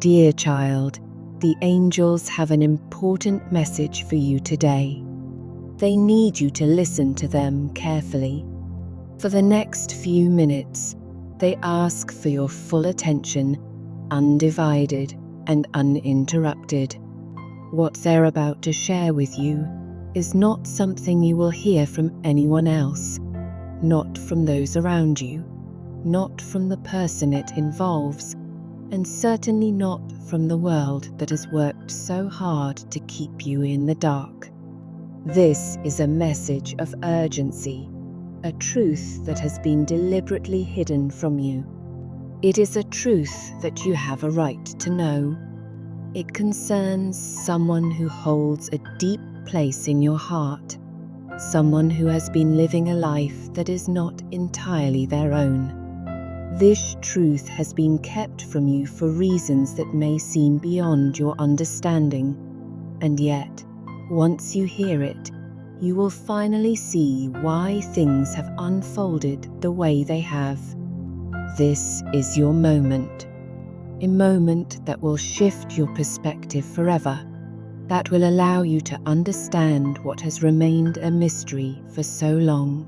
Dear child, the angels have an important message for you today. They need you to listen to them carefully. For the next few minutes, they ask for your full attention, undivided and uninterrupted. What they're about to share with you is not something you will hear from anyone else, not from those around you, not from the person it involves, and certainly not from the world that has worked so hard to keep you in the dark. This is a message of urgency, a truth that has been deliberately hidden from you. It is a truth that you have a right to know. It concerns someone who holds a deep place in your heart, someone who has been living a life that is not entirely their own. This truth has been kept from you for reasons that may seem beyond your understanding, and yet, once you hear it, you will finally see why things have unfolded the way they have. This is your moment, a moment that will shift your perspective forever, that will allow you to understand what has remained a mystery for so long.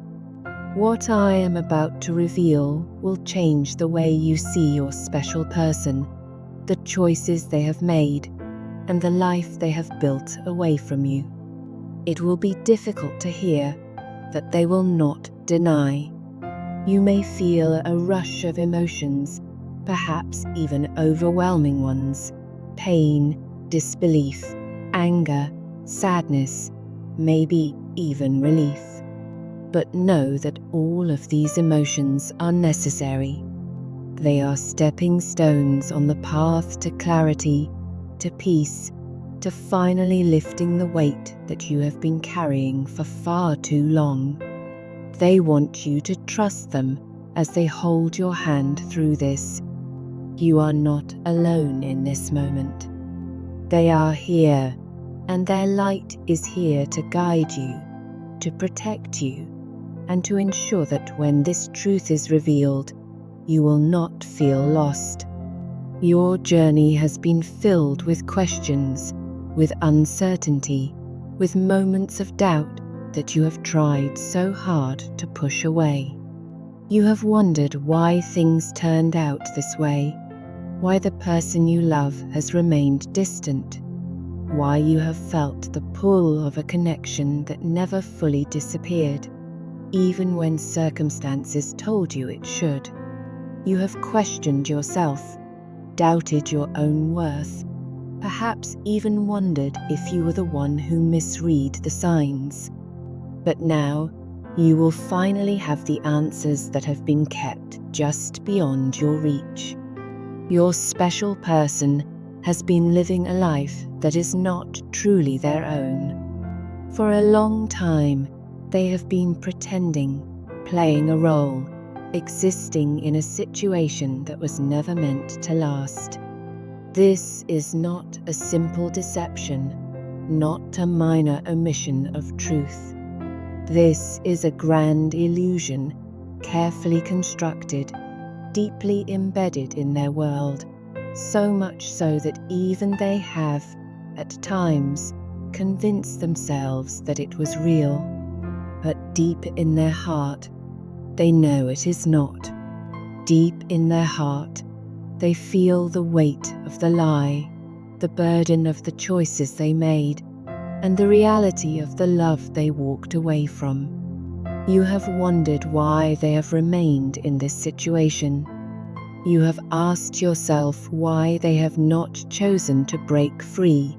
What I am about to reveal will change the way you see your special person, the choices they have made, and the life they have built away from you. It will be difficult to hear, but they will not deny. You may feel a rush of emotions, perhaps even overwhelming ones: pain, disbelief, anger, sadness, maybe even relief. But know that all of these emotions are necessary. They are stepping stones on the path to clarity, to peace, to finally lifting the weight that you have been carrying for far too long. They want you to trust them as they hold your hand through this. You are not alone in this moment. They are here, and their light is here to guide you, to protect you, and to ensure that when this truth is revealed, you will not feel lost. Your journey has been filled with questions, with uncertainty, with moments of doubt that you have tried so hard to push away. You have wondered why things turned out this way, why the person you love has remained distant, why you have felt the pull of a connection that never fully disappeared, even when circumstances told you it should. You have questioned yourself, doubted your own worth, perhaps even wondered if you were the one who misread the signs. But now, you will finally have the answers that have been kept just beyond your reach. Your special person has been living a life that is not truly their own. For a long time, they have been pretending, playing a role, existing in a situation that was never meant to last. This is not a simple deception, not a minor omission of truth. This is a grand illusion, carefully constructed, deeply embedded in their world, so much so that even they have, at times, convinced themselves that it was real. But deep in their heart, they know it is not. Deep in their heart, they feel the weight of the lie, the burden of the choices they made, and the reality of the love they walked away from. You have wondered why they have remained in this situation. You have asked yourself why they have not chosen to break free,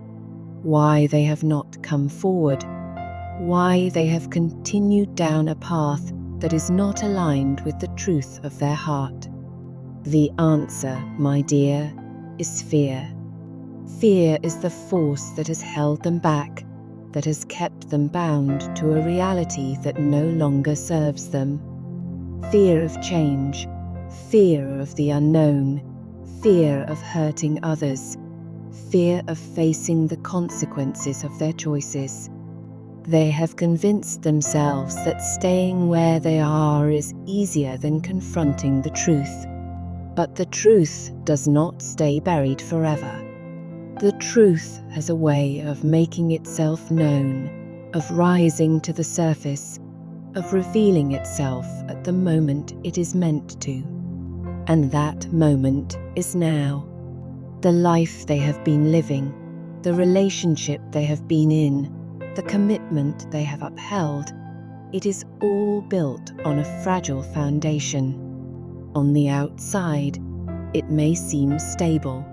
why they have not come forward, why they have continued down a path that is not aligned with the truth of their heart. The answer, my dear, is fear. Fear is the force that has held them back, that has kept them bound to a reality that no longer serves them. Fear of change, fear of the unknown, fear of hurting others, fear of facing the consequences of their choices. They have convinced themselves that staying where they are is easier than confronting the truth. But the truth does not stay buried forever. The truth has a way of making itself known, of rising to the surface, of revealing itself at the moment it is meant to. And that moment is now. The life they have been living, the relationship they have been in, the commitment they have upheld, it is all built on a fragile foundation. On the outside, it may seem stable.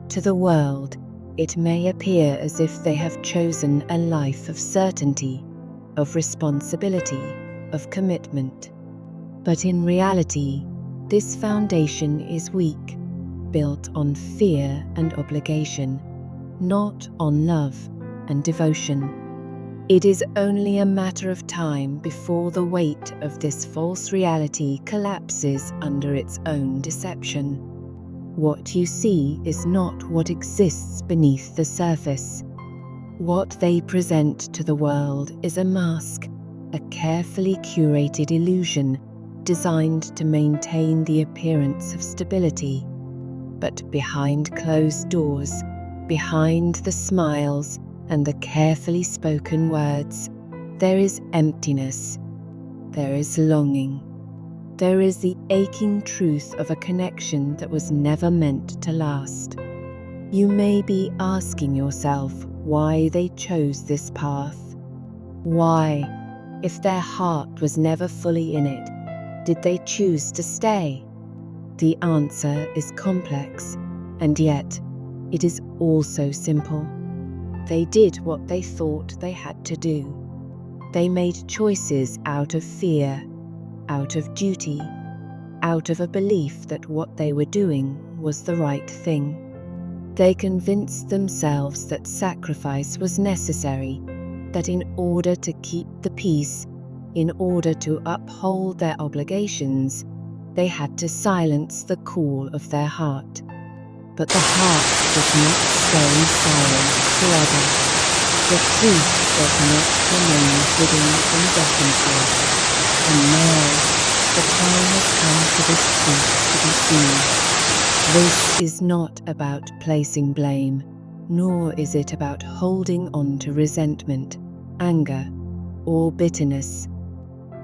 To the world, it may appear as if they have chosen a life of certainty, of responsibility, of commitment. But in reality, this foundation is weak, built on fear and obligation, not on love and devotion. It is only a matter of time before the weight of this false reality collapses under its own deception. What you see is not what exists beneath the surface. What they present to the world is a mask, a carefully curated illusion designed to maintain the appearance of stability. But behind closed doors, behind the smiles and the carefully spoken words, there is emptiness, there is longing, there is the aching truth of a connection that was never meant to last. You may be asking yourself why they chose this path. Why, if their heart was never fully in it, did they choose to stay? The answer is complex, and yet it is also simple. They did what they thought they had to do. They made choices out of fear, out of duty, out of a belief that what they were doing was the right thing. They convinced themselves that sacrifice was necessary, that in order to keep the peace, in order to uphold their obligations, they had to silence the call of their heart. But the heart does not stay silent forever. The truth does not remain hidden indefinitely. And now, the time has come for this truth to be seen. This is not about placing blame, nor is it about holding on to resentment, anger, or bitterness.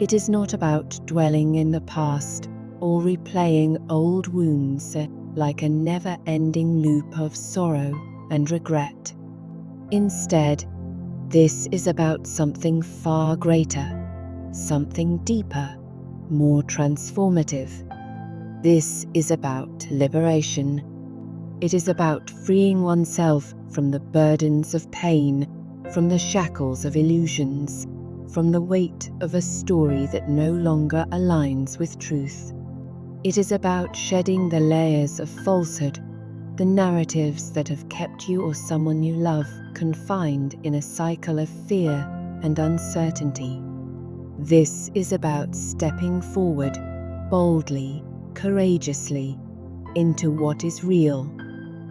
It is not about dwelling in the past or replaying old wounds like a never-ending loop of sorrow and regret. Instead, this is about something far greater, something deeper, more transformative. This is about liberation. It is about freeing oneself from the burdens of pain, from the shackles of illusions, from the weight of a story that no longer aligns with truth. It is about shedding the layers of falsehood, the narratives that have kept you or someone you love confined in a cycle of fear and uncertainty. This is about stepping forward, boldly, courageously, into what is real,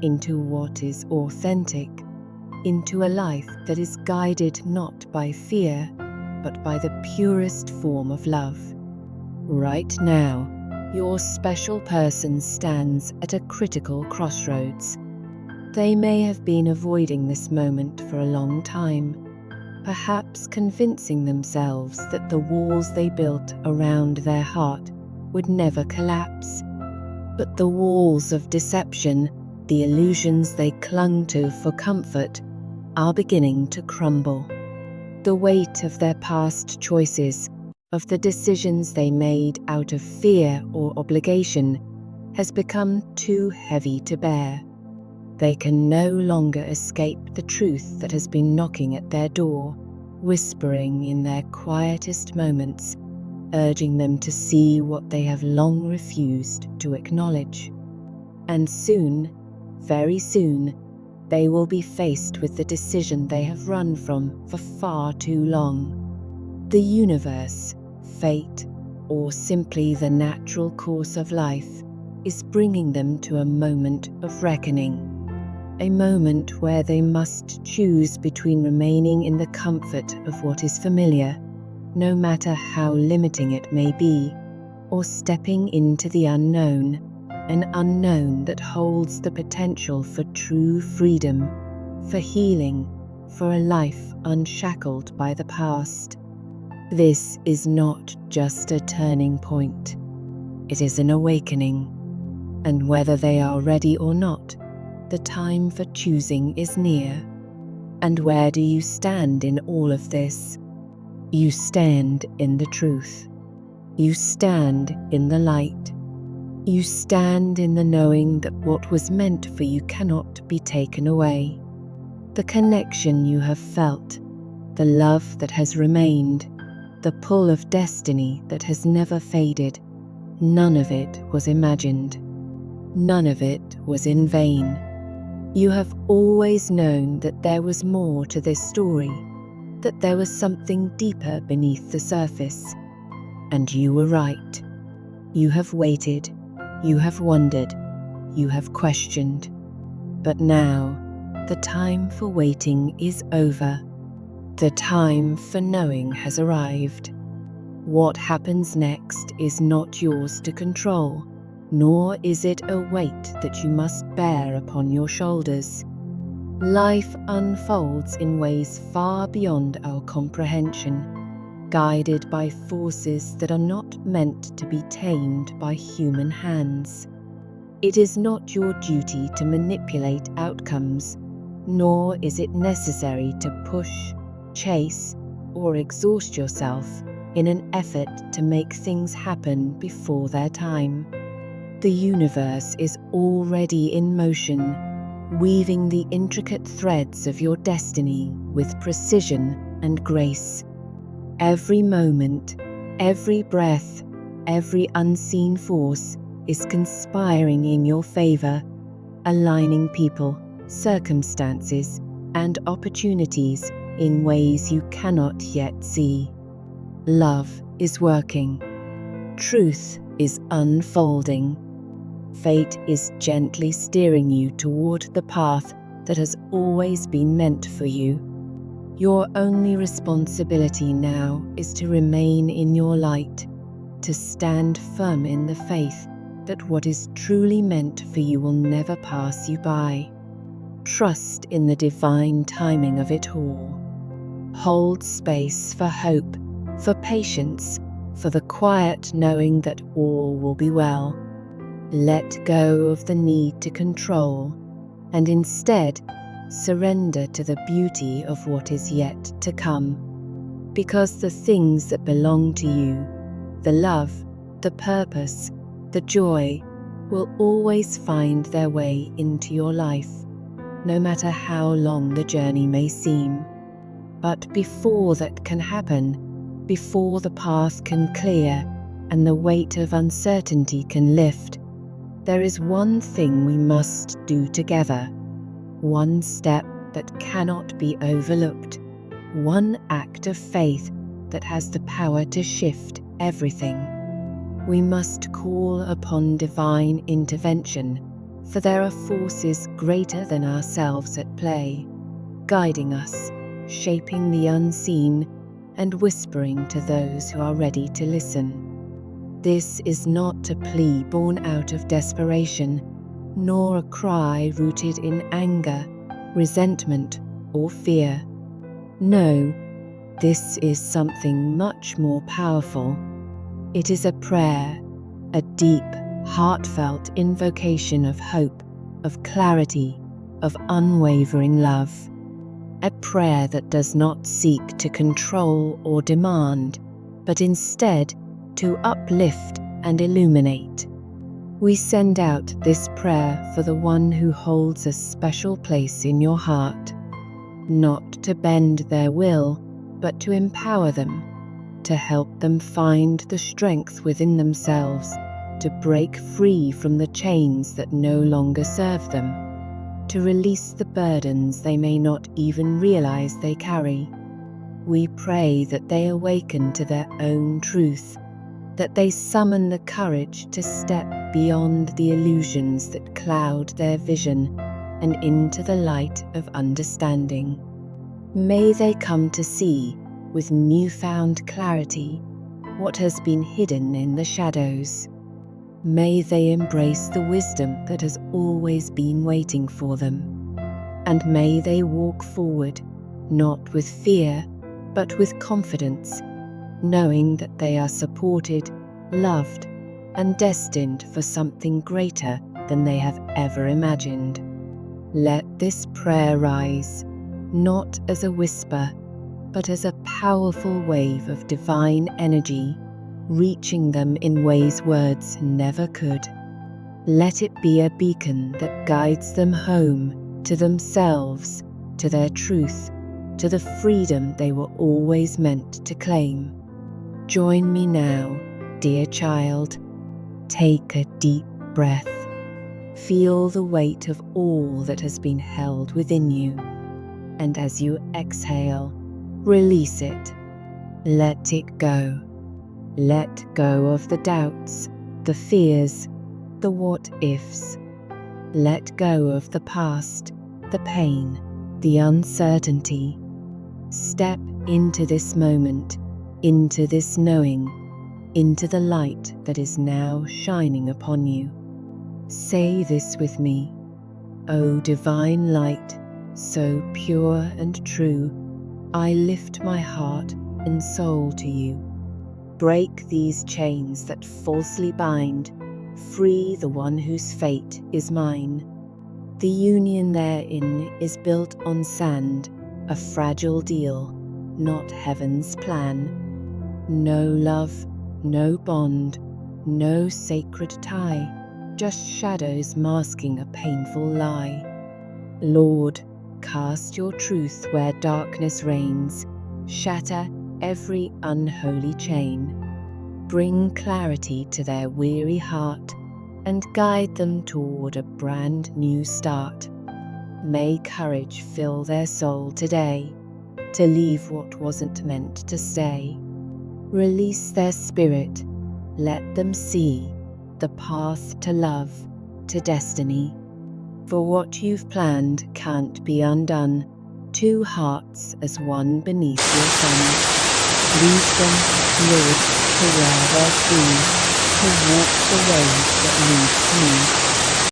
into what is authentic, into a life that is guided not by fear, but by the purest form of love. Right now, your special person stands at a critical crossroads. They may have been avoiding this moment for a long time, perhaps convincing themselves that the walls they built around their heart would never collapse. But the walls of deception, the illusions they clung to for comfort, are beginning to crumble. The weight of their past choices, of the decisions they made out of fear or obligation, has become too heavy to bear. They can no longer escape the truth that has been knocking at their door, whispering in their quietest moments, urging them to see what they have long refused to acknowledge. And soon, very soon, they will be faced with the decision they have run from for far too long. The universe, fate, or simply the natural course of life is bringing them to a moment of reckoning. A moment where they must choose between remaining in the comfort of what is familiar, no matter how limiting it may be, or stepping into the unknown, an unknown that holds the potential for true freedom, for healing, for a life unshackled by the past. This is not just a turning point. It is an awakening. And whether they are ready or not, the time for choosing is near. And where do you stand in all of this? You stand in the truth. You stand in the light. You stand in the knowing that what was meant for you cannot be taken away. The connection you have felt, the love that has remained, the pull of destiny that has never faded, none of it was imagined. None of it was in vain. You have always known that there was more to this story, that there was something deeper beneath the surface. And you were right. You have waited, you have wondered, you have questioned. But now, the time for waiting is over. The time for knowing has arrived. What happens next is not yours to control, nor is it a weight that you must bear upon your shoulders. Life unfolds in ways far beyond our comprehension, guided by forces that are not meant to be tamed by human hands. It is not your duty to manipulate outcomes, nor is it necessary to push, chase, or exhaust yourself in an effort to make things happen before their time. The universe is already in motion, weaving the intricate threads of your destiny with precision and grace. Every moment, every breath, every unseen force is conspiring in your favor, aligning people, circumstances, and opportunities in ways you cannot yet see. Love is working. Truth is unfolding. Fate is gently steering you toward the path that has always been meant for you. Your only responsibility now is to remain in your light, to stand firm in the faith that what is truly meant for you will never pass you by. Trust in the divine timing of it all. Hold space for hope, for patience, for the quiet knowing that all will be well. Let go of the need to control, and instead surrender to the beauty of what is yet to come. Because the things that belong to you, the love, the purpose, the joy, will always find their way into your life, no matter how long the journey may seem. But before that can happen, before the path can clear and the weight of uncertainty can lift, there is one thing we must do together, one step that cannot be overlooked, one act of faith that has the power to shift everything. We must call upon divine intervention, for there are forces greater than ourselves at play, guiding us, shaping the unseen, and whispering to those who are ready to listen. This is not a plea born out of desperation, nor a cry rooted in anger, resentment, or fear. No, this is something much more powerful. It is a prayer, a deep, heartfelt invocation of hope, of clarity, of unwavering love. A prayer that does not seek to control or demand, but instead to uplift and illuminate. We send out this prayer for the one who holds a special place in your heart, not to bend their will, but to empower them, to help them find the strength within themselves, to break free from the chains that no longer serve them, to release the burdens they may not even realize they carry. We pray that they awaken to their own truth, that they summon the courage to step beyond the illusions that cloud their vision and into the light of understanding. May they come to see, with newfound clarity, what has been hidden in the shadows. May they embrace the wisdom that has always been waiting for them. And may they walk forward, not with fear, but with confidence, knowing that they are supported, loved, and destined for something greater than they have ever imagined. Let this prayer rise, not as a whisper, but as a powerful wave of divine energy, reaching them in ways words never could. Let it be a beacon that guides them home, to themselves, to their truth, to the freedom they were always meant to claim. Join me now, dear child. Take a deep breath. Feel the weight of all that has been held within you. And as you exhale, release it. Let it go. Let go of the doubts, the fears, the what-ifs. Let go of the past, the pain, the uncertainty. Step into this moment, into this knowing, into the light that is now shining upon you. Say this with me. O divine light, so pure and true, I lift my heart and soul to you. Break these chains that falsely bind, free the one whose fate is mine. The union therein is built on sand, a fragile deal, not heaven's plan. No love, no bond, no sacred tie, just shadows masking a painful lie. Lord, cast your truth where darkness reigns, shatter every unholy chain. Bring clarity to their weary heart and guide them toward a brand new start. May courage fill their soul today to leave what wasn't meant to stay. Release their spirit, let them see the path to love, to destiny. For what you've planned can't be undone, two hearts as one beneath your sun. Lead them, Lord, to where they're free, to walk the road that leads to me.